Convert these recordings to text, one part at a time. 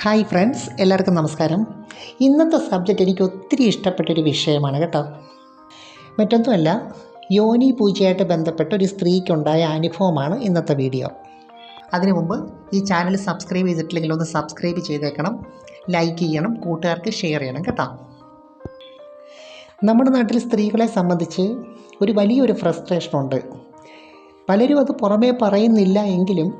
Hi friends, എല്ലാവർക്കും നമസ്കാരം. ഇന്നത്തെ സബ്ജക്റ്റ് എനിക്ക് ഒത്തിരി ഇഷ്ടപ്പെട്ടൊരു വിഷയമാണ് കേട്ടോ. മറ്റൊന്നുമല്ല, യോനി പൂജയായിട്ട് ബന്ധപ്പെട്ട ഒരു സ്ത്രീക്കുണ്ടായ അനുഭവമാണ് ഇന്നത്തെ വീഡിയോ. അതിനു മുമ്പ് ഈ ചാനൽ സബ്സ്ക്രൈബ് ചെയ്തിട്ടില്ലെങ്കിൽ ഒന്ന് സബ്സ്ക്രൈബ് ചെയ്തേക്കണം, ലൈക്ക് ചെയ്യണം, കൂട്ടുകാർക്ക് ഷെയർ ചെയ്യണം കേട്ടോ. നമ്മുടെ നാട്ടിൽ സ്ത്രീകളെ സംബന്ധിച്ച് ഒരു വലിയൊരു ഫ്രസ്ട്രേഷനുണ്ട്. പലരും അത് പുറമേ പറയുന്നില്ല എങ്കിലും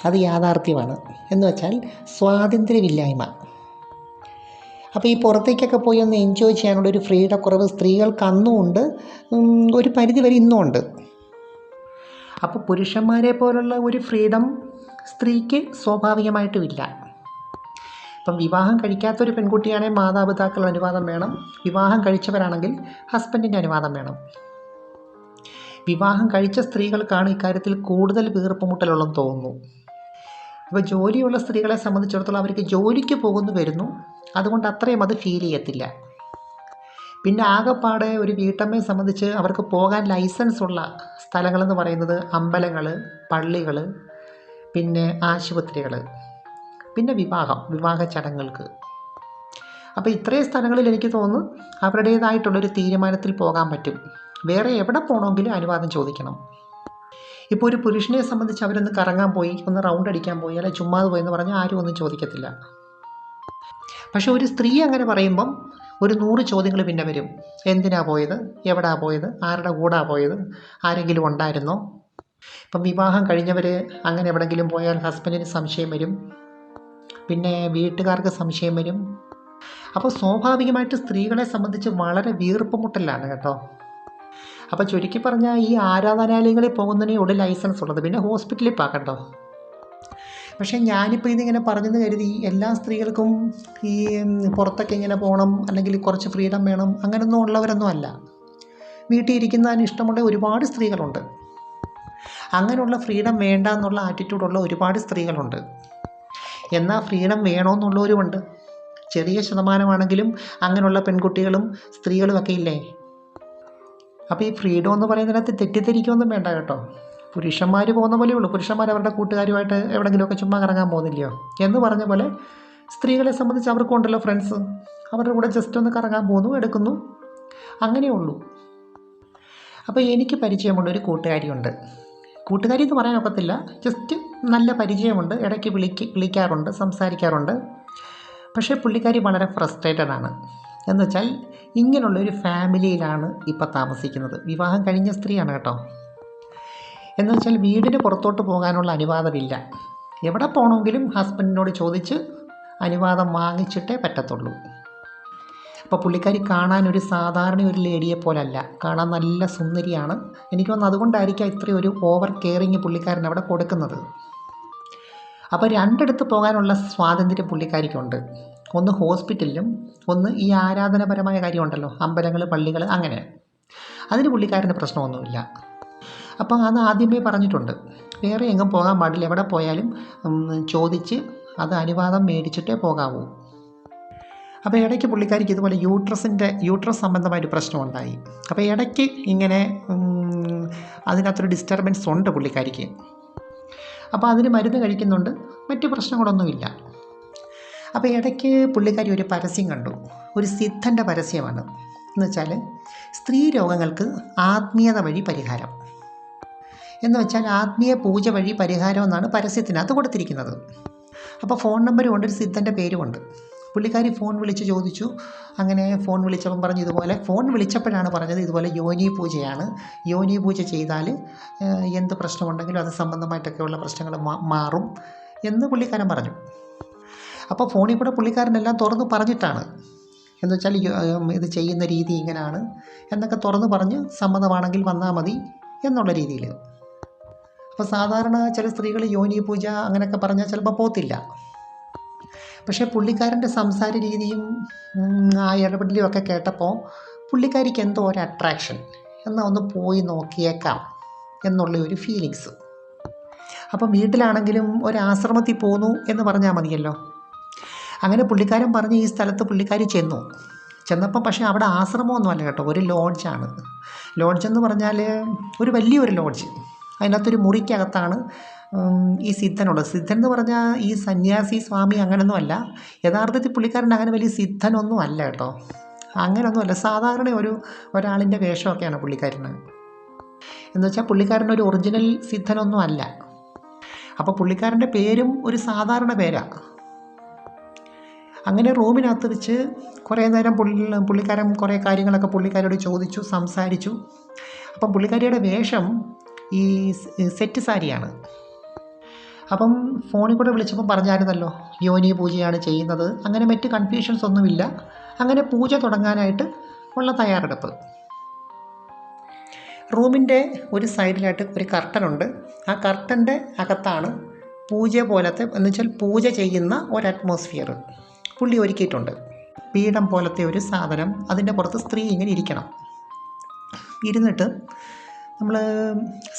അത് യാഥാർത്ഥ്യമാണ്. എന്ന് വെച്ചാൽ സ്വാതന്ത്ര്യമില്ലായ്മ. അപ്പോൾ ഈ പുറത്തേക്കൊക്കെ പോയി ഒന്ന് എൻജോയ് ചെയ്യാനുള്ളൊരു ഫ്രീഡക്കുറവ് സ്ത്രീകൾക്ക് അന്നും ഉണ്ട്, ഒരു പരിധി വരെ ഇന്നും ഉണ്ട്. അപ്പോൾ പുരുഷന്മാരെ പോലുള്ള ഒരു ഫ്രീഡം സ്ത്രീക്ക് സ്വാഭാവികമായിട്ടുമില്ല. ഇപ്പം വിവാഹം കഴിക്കാത്തൊരു പെൺകുട്ടിയാണെങ്കിൽ മാതാപിതാക്കളുടെ അനുവാദം വേണം, വിവാഹം കഴിച്ചവരാണെങ്കിൽ ഹസ്ബൻഡിൻ്റെ അനുവാദം വേണം. വിവാഹം കഴിച്ച സ്ത്രീകൾക്കാണ് ഇക്കാര്യത്തിൽ കൂടുതൽ വീർപ്പുമുട്ടലുള്ളതെന്ന് തോന്നുന്നു. അപ്പോൾ ജോലിയുള്ള സ്ത്രീകളെ സംബന്ധിച്ചിടത്തോളം അവർക്ക് ജോലിക്ക് പോകുന്നു വരുന്നു, അതുകൊണ്ട് അത്രയും അത് ഫീൽ ചെയ്യത്തില്ല. പിന്നെ ആകെപ്പാടെ ഒരു വീട്ടമ്മയെ സംബന്ധിച്ച് അവർക്ക് പോകാൻ ലൈസൻസ് ഉള്ള സ്ഥലങ്ങളെന്ന് പറയുന്നത് അമ്പലങ്ങൾ, പള്ളികൾ, പിന്നെ ആശുപത്രികൾ, പിന്നെ വിവാഹ ചടങ്ങുകൾക്ക്. അപ്പോൾ ഇത്രയും സ്ഥലങ്ങളിൽ എനിക്ക് തോന്നുന്നു അവരുടേതായിട്ടുള്ളൊരു തീരുമാനത്തിൽ പോകാൻ പറ്റും. വേറെ എവിടെ പോകണമെങ്കിലും അനുവാദം ചോദിക്കണം. ഇപ്പോൾ ഒരു പുരുഷനെ സംബന്ധിച്ച് അവരൊന്ന് കറങ്ങാൻ പോയി, ഒന്ന് റൗണ്ട് അടിക്കാൻ പോയി, അല്ലെങ്കിൽ ചുമ്മാതെ പോയെന്ന് പറഞ്ഞാൽ ആരും ഒന്നും ചോദിക്കത്തില്ല. പക്ഷെ ഒരു സ്ത്രീ അങ്ങനെ പറയുമ്പം ഒരു 100 ചോദ്യങ്ങൾ പിന്നെ വരും. എന്തിനാ പോയത്, എവിടാ പോയത്, ആരുടെ കൂടാ പോയത്, ആരെങ്കിലും ഉണ്ടായിരുന്നോ? ഇപ്പം വിവാഹം കഴിഞ്ഞവർ അങ്ങനെ എവിടെയെങ്കിലും പോയാൽ ഹസ്ബൻഡിന് സംശയം വരും, പിന്നെ വീട്ടുകാർക്ക് സംശയം വരും. അപ്പോൾ സ്വാഭാവികമായിട്ട് സ്ത്രീകളെ സംബന്ധിച്ച് വളരെ വീർപ്പുമുട്ടലാണ് കേട്ടോ. അപ്പോൾ ചുരുക്കി പറഞ്ഞാൽ ഈ ആരാധനാലയങ്ങളിൽ പോകുന്നതിനേ ഉള്ളൂ ലൈസൻസ് ഉള്ളത്, പിന്നെ ഹോസ്പിറ്റലിൽ പോകണ്ടോ. പക്ഷേ ഞാനിപ്പോൾ ഇതിങ്ങനെ പറഞ്ഞെന്ന് കരുതി എല്ലാ സ്ത്രീകൾക്കും ഈ പുറത്തൊക്കെ ഇങ്ങനെ പോകണം, അല്ലെങ്കിൽ കുറച്ച് ഫ്രീഡം വേണം, അങ്ങനെയൊന്നും ഉള്ളവരൊന്നും അല്ല. വീട്ടിൽ ഇരിക്കുന്നതിന് ഇഷ്ടമുള്ള ഒരുപാട് സ്ത്രീകളുണ്ട്. അങ്ങനെയുള്ള ഫ്രീഡം വേണ്ട എന്നുള്ള ആറ്റിറ്റ്യൂഡുള്ള ഒരുപാട് സ്ത്രീകളുണ്ട്. എന്നാൽ ഫ്രീഡം വേണമെന്നുള്ളവരുമുണ്ട്. ചെറിയ ശതമാനമാണെങ്കിലും അങ്ങനെയുള്ള പെൺകുട്ടികളും സ്ത്രീകളും ഒക്കെ ഇല്ലേ. അപ്പോൾ ഈ ഫ്രീഡം എന്ന് പറയുന്നതിനകത്ത് തെറ്റിദ്ധരിക്കുകയൊന്നും വേണ്ട കേട്ടോ. പുരുഷന്മാർ പോകുന്ന പോലെ ഉള്ളൂ. പുരുഷന്മാർ അവരുടെ കൂട്ടുകാരുമായിട്ട് എവിടെയെങ്കിലുമൊക്കെ ചുമ്മാ കറങ്ങാൻ പോകുന്നില്ലയോ എന്ന് പറഞ്ഞ പോലെ സ്ത്രീകളെ സംബന്ധിച്ച് അവർക്കും ഉണ്ടല്ലോ ഫ്രണ്ട്സ്. അവരുടെ കൂടെ ജസ്റ്റ് ഒന്ന് കറങ്ങാൻ പോകുന്നു, എടുക്കുന്നു, അങ്ങനെയുള്ളൂ. അപ്പോൾ എനിക്ക് പരിചയമുള്ളൊരു കൂട്ടുകാരിയുണ്ട്. കൂട്ടുകാരി എന്ന് പറയാനൊക്കത്തില്ല, ജസ്റ്റ് നല്ല പരിചയമുണ്ട്, ഇടയ്ക്ക് വിളിക്കാറുണ്ട്, സംസാരിക്കാറുണ്ട്. പക്ഷേ പുള്ളിക്കാരി വളരെ ഫ്രസ്ട്രേറ്റഡ് ആണ്. എന്ന് വെച്ചാൽ ഇങ്ങനെയുള്ളൊരു ഫാമിലിയിലാണ് ഇപ്പോൾ താമസിക്കുന്നത്. വിവാഹം കഴിഞ്ഞ സ്ത്രീയാണ് കേട്ടോ. എന്ന് വെച്ചാൽ വീടിന് പുറത്തോട്ട് പോകാനുള്ള അനുവാദമില്ല. എവിടെ പോകണമെങ്കിലും ഹസ്ബൻഡിനോട് ചോദിച്ച് അനുവാദം വാങ്ങിച്ചിട്ടേ പറ്റത്തുള്ളൂ. അപ്പോൾ പുള്ളിക്കാരി കാണാൻ ഒരു സാധാരണ ഒരു ലേഡിയെ പോലല്ല, കാണാൻ നല്ല സുന്ദരിയാണ്. എനിക്ക് തോന്നുന്നു അതുകൊണ്ടായിരിക്കാം ഇത്രയും ഒരു ഓവർ കെയറിങ് പുള്ളിക്കാരൻ അവിടെ കൊടുക്കുന്നത്. അപ്പോൾ രണ്ടിടത്ത് പോകാനുള്ള സ്വാതന്ത്ര്യം പുള്ളിക്കാരിക്കുണ്ട്. ഒന്ന് ഹോസ്പിറ്റലിലും, ഒന്ന് ഈ ആരാധനാപരമായ കാര്യമുണ്ടല്ലോ, അമ്പലങ്ങൾ, പള്ളികൾ, അങ്ങനെ. അതിന് പുള്ളിക്കാരന് പ്രശ്നമൊന്നുമില്ല. അപ്പോൾ അത് ആദ്യമേ പറഞ്ഞിട്ടുണ്ട്, വേറെ എങ്ങും പോകാൻ പാടില്ല, എവിടെ പോയാലും ചോദിച്ച് അത് അനുവാദം മേടിച്ചിട്ടേ പോകാവൂ. അപ്പോൾ ഇടയ്ക്ക് പുള്ളിക്കാരിക്ക് ഇതുപോലെ യൂട്രസ് സംബന്ധമായിട്ട് പ്രശ്നമുണ്ടായി. അപ്പോൾ ഇടയ്ക്ക് ഇങ്ങനെ അതിനകത്തൊരു ഡിസ്റ്റർബൻസ് ഉണ്ട് പുള്ളിക്കാരിക്ക്. അപ്പോൾ അതിന് മരുന്ന് കഴിക്കുന്നുണ്ട്, മറ്റ് പ്രശ്നങ്ങളൊന്നുമില്ല. അപ്പോൾ ഇടയ്ക്ക് പുള്ളിക്കാരി ഒരു പരസ്യം കണ്ടു, ഒരു സിദ്ധൻ്റെ പരസ്യമാണ്. എന്ന് വെച്ചാൽ സ്ത്രീ രോഗങ്ങൾക്ക് ആത്മീയത വഴി പരിഹാരം എന്ന് വെച്ചാൽ ആത്മീയ പൂജ വഴി പരിഹാരം എന്നാണ് പരസ്യത്തിനകത്ത് കൊടുത്തിരിക്കുന്നത്. അപ്പോൾ ഫോൺ നമ്പരും ഉണ്ട്, ഒരു സിദ്ധൻ്റെ പേരുമുണ്ട്. പുള്ളിക്കാരി ഫോൺ വിളിച്ച് ചോദിച്ചു. അങ്ങനെ ഫോൺ വിളിച്ചപ്പം പറഞ്ഞു, ഇതുപോലെ ഫോൺ വിളിച്ചപ്പോഴാണ് പറഞ്ഞത് ഇതുപോലെ യോനി പൂജയാണ്, യോനി പൂജ ചെയ്താൽ എന്ത് പ്രശ്നമുണ്ടെങ്കിലും അത് സംബന്ധമായിട്ടൊക്കെയുള്ള പ്രശ്നങ്ങൾ മാറും എന്ന് പുള്ളിക്കാരൻ പറഞ്ഞു. അപ്പോൾ ഫോണിൽ കൂടെ പുള്ളിക്കാരനെല്ലാം തുറന്ന് പറഞ്ഞിട്ടാണ്, എന്ന് വെച്ചാൽ ഇത് ചെയ്യുന്ന രീതി ഇങ്ങനെയാണ് എന്നൊക്കെ തുറന്ന് പറഞ്ഞ് സമ്മതമാണെങ്കിൽ വന്നാൽ മതി എന്നുള്ള രീതിയിൽ. അപ്പോൾ സാധാരണ ചില സ്ത്രീകൾ യോനി പൂജ അങ്ങനെയൊക്കെ പറഞ്ഞാൽ ചിലപ്പോൾ പോത്തില്ല. പക്ഷേ പുള്ളിക്കാരൻ്റെ സംസാര രീതിയും ആ ഇടപെടലും ഒക്കെ കേട്ടപ്പോൾ പുള്ളിക്കാരിക്ക് എന്തോ ഒരു അട്രാക്ഷൻ, എന്നാൽ ഒന്ന് പോയി നോക്കിയേക്കാം എന്നുള്ള ഒരു ഫീലിങ്സ്. അപ്പം വീട്ടിലാണെങ്കിലും ഒരു ആശ്രമത്തിൽ പോന്നു എന്ന് പറഞ്ഞാൽ മതിയല്ലോ. അങ്ങനെ പുള്ളിക്കാരൻ പറഞ്ഞ് ഈ സ്ഥലത്ത് പുള്ളിക്കാരി ചെന്നപ്പോൾ പക്ഷേ അവിടെ ആശ്രമമൊന്നുമല്ല കേട്ടോ, ഒരു ലോഡ്ജാണ്. ലോഡ്ജെന്ന് പറഞ്ഞാൽ ഒരു വലിയൊരു ലോഡ്ജ്. അതിനകത്തൊരു മുറിക്കകത്താണ് ഈ സിദ്ധനുള്ളത്. സിദ്ധൻ എന്ന് പറഞ്ഞാൽ ഈ സന്യാസി സ്വാമി അങ്ങനെയൊന്നും അല്ല. യഥാർത്ഥത്തിൽ പുള്ളിക്കാരൻ അങ്ങനെ വലിയ സിദ്ധനൊന്നും അല്ല കേട്ടോ. അങ്ങനെയൊന്നുമല്ല, സാധാരണ ഒരാളിൻ്റെ വേഷമൊക്കെയാണ് പുള്ളിക്കാരന്. എന്ന് വെച്ചാൽ പുള്ളിക്കാരൻ ഒരു ഒറിജിനൽ സിദ്ധനൊന്നും അല്ല. അപ്പോൾ പുള്ളിക്കാരൻ്റെ പേരും ഒരു സാധാരണ പേരാണ്. അങ്ങനെ റൂമിനകത്ത് വെച്ച് കുറേ നേരം പുള്ളിക്കാരൻ കുറേ കാര്യങ്ങളൊക്കെ പുള്ളിക്കാരോട് ചോദിച്ചു, സംസാരിച്ചു. അപ്പം പുള്ളിക്കാരിയുടെ വേഷം ഈ സെറ്റ് സാരിയാണ്. അപ്പം ഫോണിൽ കൂടെ വിളിച്ചപ്പം പറഞ്ഞായിരുന്നല്ലോ യോനി പൂജയാണ് ചെയ്യുന്നത്. അങ്ങനെ മറ്റ് കൺഫ്യൂഷൻസ് ഒന്നുമില്ല. അങ്ങനെ പൂജ തുടങ്ങാനായിട്ട് ഉള്ള തയ്യാറെടുപ്പ്. റൂമിൻ്റെ ഒരു സൈഡിലായിട്ട് ഒരു കർട്ടനുണ്ട്. ആ കർട്ടൻ്റെ അകത്താണ് പൂജ പോലത്തെ, എന്ന് വെച്ചാൽ പൂജ ചെയ്യുന്ന ഒരു അറ്റ്മോസ്ഫിയർ പുള്ളി ഒരുക്കിയിട്ടുണ്ട്. പീഠം പോലത്തെ ഒരു സാധനം, അതിൻ്റെ പുറത്ത് സ്ത്രീ ഇങ്ങനെ ഇരിക്കണം. ഇരുന്നിട്ട് നമ്മൾ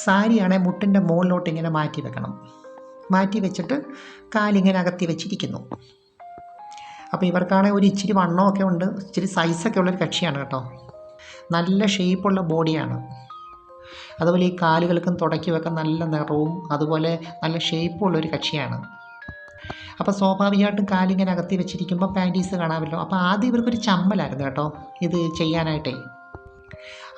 സാരിയാണെ മുട്ടിൻ്റെ മുകളിലോട്ട് ഇങ്ങനെ മാറ്റി വെക്കണം. മാറ്റി വെച്ചിട്ട് കാലിങ്ങനെ അകത്തി വെച്ചിരിക്കുന്നു. അപ്പോൾ ഇവർക്കാണെങ്കിൽ ഒരു ഇച്ചിരി വണ്ണമൊക്കെ ഉണ്ട്, ഇച്ചിരി സൈസൊക്കെ ഉള്ളൊരു കക്ഷിയാണ് കേട്ടോ. നല്ല ഷേപ്പുള്ള ബോഡിയാണ്. അതുപോലെ ഈ കാലുകൾക്കും തുടയ്ക്കുമൊക്കെ നല്ല നിറവും അതുപോലെ നല്ല ഷേപ്പുള്ളൊരു കക്ഷിയാണ്. അപ്പോൾ സ്വാഭാവികമായിട്ടും കാലിങ്ങനെ അകത്തി വെച്ചിരിക്കുമ്പോൾ പാൻറ്റീസ് കാണാമല്ലോ. അപ്പോൾ ആദ്യം ഇവർക്കൊരു ചമ്മലായിരുന്നു കേട്ടോ ഇത് ചെയ്യാനായിട്ടേ.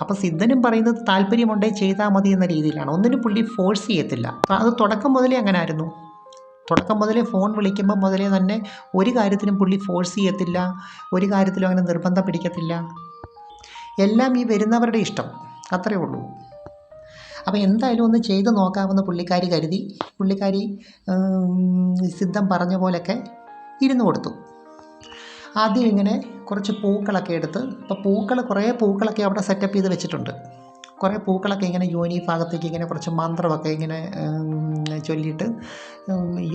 അപ്പോൾ സിദ്ധനും പറയുന്നത് താല്പര്യമുണ്ടേ ചെയ്താൽ മതി എന്ന രീതിയിലാണ്. ഒന്നിനും പുള്ളി ഫോഴ്സ് ചെയ്യത്തില്ല. അപ്പോൾ അത് തുടക്കം മുതലേ അങ്ങനെ ആയിരുന്നു. തുടക്കം മുതലേ ഫോൺ വിളിക്കുമ്പോൾ മുതലേ തന്നെ ഒരു കാര്യത്തിനും പുള്ളി ഫോഴ്സ് ചെയ്യത്തില്ല, ഒരു കാര്യത്തിലും അങ്ങനെ നിർബന്ധം പിടിക്കത്തില്ല. എല്ലാം ഈ വരുന്നവരുടെ ഇഷ്ടം, അത്രയേ ഉള്ളൂ. അപ്പോൾ എന്തായാലും ഒന്ന് ചെയ്ത് നോക്കാമെന്ന് പുള്ളിക്കാരി കരുതി. പുള്ളിക്കാരി സിദ്ധം പറഞ്ഞ പോലെയൊക്കെ ഇരുന്ന് കൊടുത്തു. ആദ്യം ഇങ്ങനെ കുറച്ച് പൂക്കളൊക്കെ എടുത്ത്, ഇപ്പോൾ കുറേ പൂക്കളൊക്കെ അവിടെ സെറ്റപ്പ് ചെയ്ത് വെച്ചിട്ടുണ്ട്. കുറേ പൂക്കളൊക്കെ ഇങ്ങനെ യോനി ഭാഗത്തേക്ക് ഇങ്ങനെ കുറച്ച് മന്ത്രമൊക്കെ ഇങ്ങനെ ചൊല്ലിയിട്ട്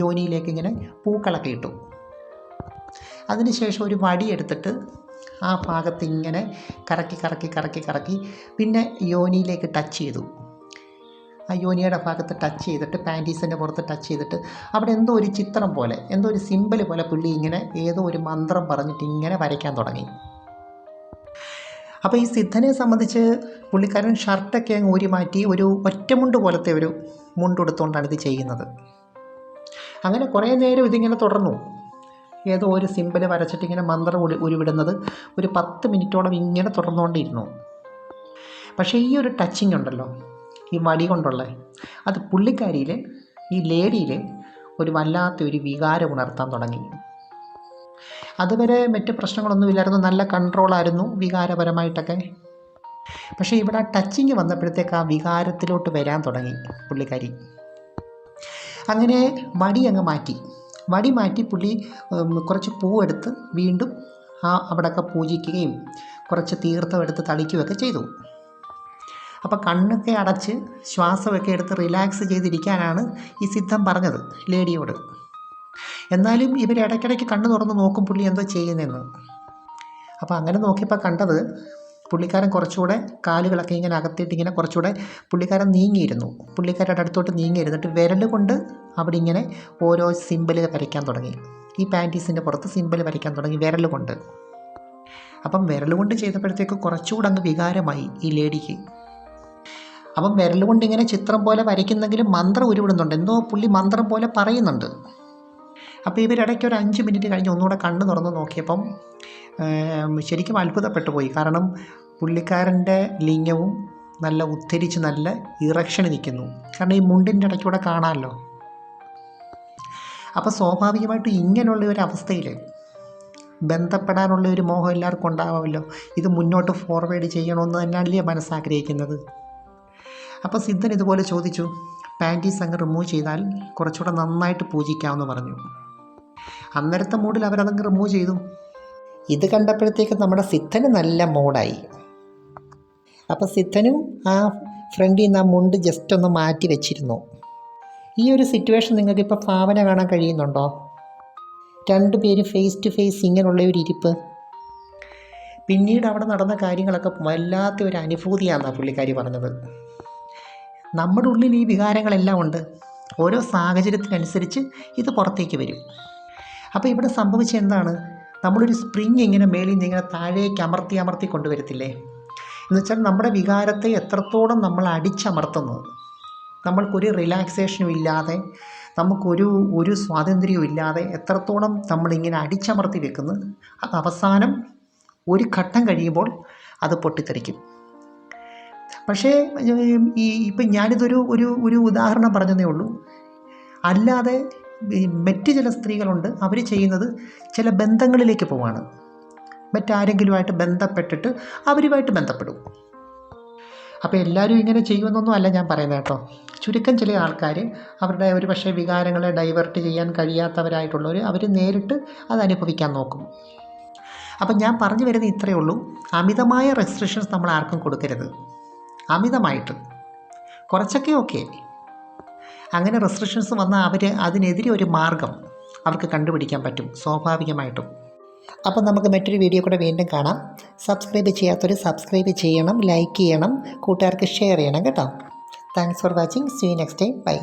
യോനിയിലേക്ക് ഇങ്ങനെ പൂക്കളൊക്കെ ഇട്ടു. അതിനുശേഷം ഒരു വടി എടുത്തിട്ട് ആ ഭാഗത്ത് ഇങ്ങനെ കറക്കി കറക്കി കറക്കി കറക്കി പിന്നെ യോനിയിലേക്ക് ടച്ച് ചെയ്തു. ആ യോനിയുടെ ഭാഗത്ത് ടച്ച് ചെയ്തിട്ട് പാൻറ്റീസിൻ്റെ പുറത്ത് ടച്ച് ചെയ്തിട്ട് അവിടെ എന്തോ ഒരു ചിത്രം പോലെ, എന്തോ ഒരു സിമ്പൽ പോലെ പുള്ളി ഇങ്ങനെ ഏതോ ഒരു മന്ത്രം പറഞ്ഞിട്ട് ഇങ്ങനെ വരയ്ക്കാൻ തുടങ്ങി. അപ്പോൾ ഈ സിദ്ധനെ സംബന്ധിച്ച് പുള്ളിക്കാരൻ ഷർട്ടൊക്കെ അങ്ങ് ഊരി മാറ്റി ഒരു ഒറ്റമുണ്ട് പോലത്തെ ഒരു മുണ്ടെടുത്തുകൊണ്ടാണ് ഇത് ചെയ്യുന്നത്. അങ്ങനെ കുറേ നേരം ഇതിങ്ങനെ തുടർന്നു. ഏതോ ഒരു സിമ്പൽ വരച്ചിട്ട് ഇങ്ങനെ മന്ത്രം ഉരുവിടുന്നത് ഒരു 10 മിനിറ്റോളം ഇങ്ങനെ തുടർന്നുകൊണ്ടിരുന്നു. പക്ഷേ ഈ ഒരു ടച്ചിങ് ഉണ്ടല്ലോ, ഈ വടി കൊണ്ടുള്ള, അത് പുള്ളിക്കാരിയിൽ, ഈ ലേഡിയിൽ ഒരു വല്ലാത്ത ഒരു വികാരം ഉണർത്താൻ തുടങ്ങി. അതുവരെ മറ്റ് പ്രശ്നങ്ങളൊന്നുമില്ലായിരുന്നു, നല്ല കൺട്രോളായിരുന്നു വികാരപരമായിട്ടൊക്കെ. പക്ഷേ ഇവിടെ ടച്ചിങ് വന്നപ്പോഴത്തേക്ക് ആ വികാരത്തിലോട്ട് വരാൻ തുടങ്ങി പുള്ളിക്കാരി. അങ്ങനെ വടി അങ്ങ് മാറ്റി. വടി മാറ്റി പുള്ളി കുറച്ച് പൂവെടുത്ത് വീണ്ടും അവിടെയൊക്കെ പൂജിക്കുകയും കുറച്ച് തീർത്ഥം എടുത്ത് തളിക്കുകയൊക്കെ ചെയ്തു. അപ്പോൾ കണ്ണൊക്കെ അടച്ച് ശ്വാസമൊക്കെ എടുത്ത് റിലാക്സ് ചെയ്തിരിക്കാനാണ് ഈ സിദ്ധം പറഞ്ഞത് ലേഡിയോട്. എന്നാലും ഇവർ ഇടയ്ക്കിടയ്ക്ക് കണ്ണ് തുറന്ന് നോക്കും പുള്ളി എന്തോ ചെയ്യുന്നതെന്ന്. അപ്പോൾ അങ്ങനെ നോക്കിയപ്പോൾ കണ്ടത് പുള്ളിക്കാരൻ കുറച്ചുകൂടെ കാലുകളൊക്കെ ഇങ്ങനെ അകത്തിയിട്ട് ഇങ്ങനെ കുറച്ചുകൂടെ പുള്ളിക്കാരൻ നീങ്ങിയിരുന്നു. പുള്ളിക്കാരുടെ അടുത്തോട്ട് നീങ്ങിയിരുന്നിട്ട് വിരൽ കൊണ്ട് അവിടെ ഇങ്ങനെ ഓരോ സിമ്പൽ വരയ്ക്കാൻ തുടങ്ങി. ഈ പാൻറ്റീസിൻ്റെ പുറത്ത് സിമ്പൽ വരയ്ക്കാൻ തുടങ്ങി വിരൽ കൊണ്ട്. അപ്പം വിരൽ കൊണ്ട് ചെയ്തപ്പോഴത്തേക്ക് കുറച്ചുകൂടെ അങ്ങ് വികാരമായി ഈ ലേഡിക്ക്. അപ്പം വിരൽ കൊണ്ട് ഇങ്ങനെ ചിത്രം പോലെ വരയ്ക്കുന്നെങ്കിലും മന്ത്രം ഉരുവിടുന്നുണ്ട്, എന്തോ പുള്ളി മന്ത്രം പോലെ പറയുന്നുണ്ട്. അപ്പോൾ ഇവരിടയ്ക്ക് ഒരു 5 മിനിറ്റ് കഴിഞ്ഞ് ഒന്നുകൂടെ കണ്ണ് തുറന്ന് നോക്കിയപ്പം ശരിക്കും അത്ഭുതപ്പെട്ടു പോയി. കാരണം പുള്ളിക്കാരൻ്റെ ലിംഗവും നല്ല ഉദ്ധരിച്ച് നല്ല ഇറക്ഷന് നിൽക്കുന്നു. കാരണം ഈ മുണ്ടിൻ്റെ ഇടയ്ക്കൂടെ കാണാമല്ലോ. അപ്പോൾ സ്വാഭാവികമായിട്ടും ഇങ്ങനെയുള്ള ഒരു അവസ്ഥയിൽ ബന്ധപ്പെടാനുള്ള ഒരു മോഹം എല്ലാവർക്കും ഉണ്ടാവുമല്ലോ. ഇത് മുന്നോട്ട് ഫോർവേഡ് ചെയ്യണമെന്ന് തന്നെയല്ലേ മനസ്സാഗ്രഹിക്കുന്നത്. അപ്പോൾ സിദ്ധൻ ഇതുപോലെ ചോദിച്ചു, പാൻറ്റീസ് അങ്ങ് റിമൂവ് ചെയ്താൽ കുറച്ചുകൂടെ നന്നായിട്ട് പൂജിക്കാമെന്ന് പറഞ്ഞു. അന്നേരത്തെ മൂഡിൽ അവരതങ്ങ് റിമൂവ് ചെയ്തു. ഇത് കണ്ടപ്പോഴത്തേക്ക് നമ്മുടെ സിദ്ധന് നല്ല മൂഡായി. അപ്പോൾ സിദ്ധനും ആ ഫ്രണ്ടിൽ നിന്ന് ആ മുണ്ട് ജസ്റ്റ് ഒന്ന് മാറ്റി വെച്ചിരുന്നു. ഈ ഒരു സിറ്റുവേഷൻ നിങ്ങൾക്കിപ്പോൾ ഭാവന കാണാൻ കഴിയുന്നുണ്ടോ? 2 പേര് ഫേസ് ടു ഫേസ് ഇങ്ങനെയുള്ള ഒരു ഇരിപ്പ്. പിന്നീട് അവിടെ നടന്ന കാര്യങ്ങളൊക്കെ വല്ലാത്ത ഒരു അനുഭൂതിയാണെന്നാണ് പുള്ളിക്കാരി പറഞ്ഞത്. നമ്മുടെ ഉള്ളിൽ ഈ വികാരങ്ങളെല്ലാം ഉണ്ട്. ഓരോ സാഹചര്യത്തിനനുസരിച്ച് ഇത് പുറത്തേക്ക് വരും. അപ്പോൾ ഇവിടെ സംഭവിച്ച എന്താണ്, നമ്മളൊരു സ്പ്രിങ് ഇങ്ങനെ മേളിൽ നിന്ന് ഇങ്ങനെ താഴേക്ക് അമർത്തി കൊണ്ടുവരത്തില്ലേ? എന്ന് വെച്ചാൽ നമ്മുടെ വികാരത്തെ എത്രത്തോളം നമ്മൾ അടിച്ചമർത്തുന്നത്, നമ്മൾക്കൊരു റിലാക്സേഷനും ഇല്ലാതെ നമുക്കൊരു സ്വാതന്ത്ര്യവും ഇല്ലാതെ എത്രത്തോളം നമ്മളിങ്ങനെ അടിച്ചമർത്തി വെക്കുന്നു, അത് അവസാനം ഒരു ഘട്ടം കഴിയുമ്പോൾ അത് പൊട്ടിത്തെറിക്കും. പക്ഷേ ഇപ്പം ഞാനിതൊരു ഒരു ഉദാഹരണം പറഞ്ഞതേ ഉള്ളൂ. അല്ലാതെ മറ്റ് ചില സ്ത്രീകളുണ്ട്, അവർ ചെയ്യുന്നത് ചില ബന്ധങ്ങളിലേക്ക് പോവാണ്. മറ്റാരെങ്കിലുമായിട്ട് ബന്ധപ്പെട്ടിട്ട് അവരുമായിട്ട് ബന്ധപ്പെടും. അപ്പോൾ എല്ലാവരും ഇങ്ങനെ ചെയ്യുമെന്നൊന്നും അല്ല ഞാൻ പറയുന്നത് കേട്ടോ. ചുരുക്കം ചില ആൾക്കാർ അവരുടെ ഒരു പക്ഷേ വികാരങ്ങളെ ഡൈവേർട്ട് ചെയ്യാൻ കഴിയാത്തവരായിട്ടുള്ളവർ അവർ നേരിട്ട് അത് അനുഭവിക്കാൻ നോക്കും. അപ്പം ഞാൻ പറഞ്ഞു വരുന്നത് ഇത്രയേ ഉള്ളൂ. അമിതമായ റെസ്ട്രിക്ഷൻസ് നമ്മൾ ആർക്കും കൊടുക്കരുത്. അമിതമായിട്ട് കുറച്ചൊക്കെ ഓക്കെ. അങ്ങനെ റെസ്ട്രിക്ഷൻസ് വന്നാൽ അതിനെതിരെ ഒരു മാർഗം അവർക്ക് കണ്ടുപിടിക്കാൻ പറ്റും സ്വാഭാവികമായിട്ടും. അപ്പം നമുക്ക് മറ്റൊരു വീഡിയോ കൂടെ വീണ്ടും കാണാം. സബ്സ്ക്രൈബ് ചെയ്യാത്തവർ സബ്സ്ക്രൈബ് ചെയ്യണം, ലൈക്ക് ചെയ്യണം, കൂട്ടുകാർക്ക് ഷെയർ ചെയ്യണം കേട്ടോ. Thanks for watching. See you next time. By.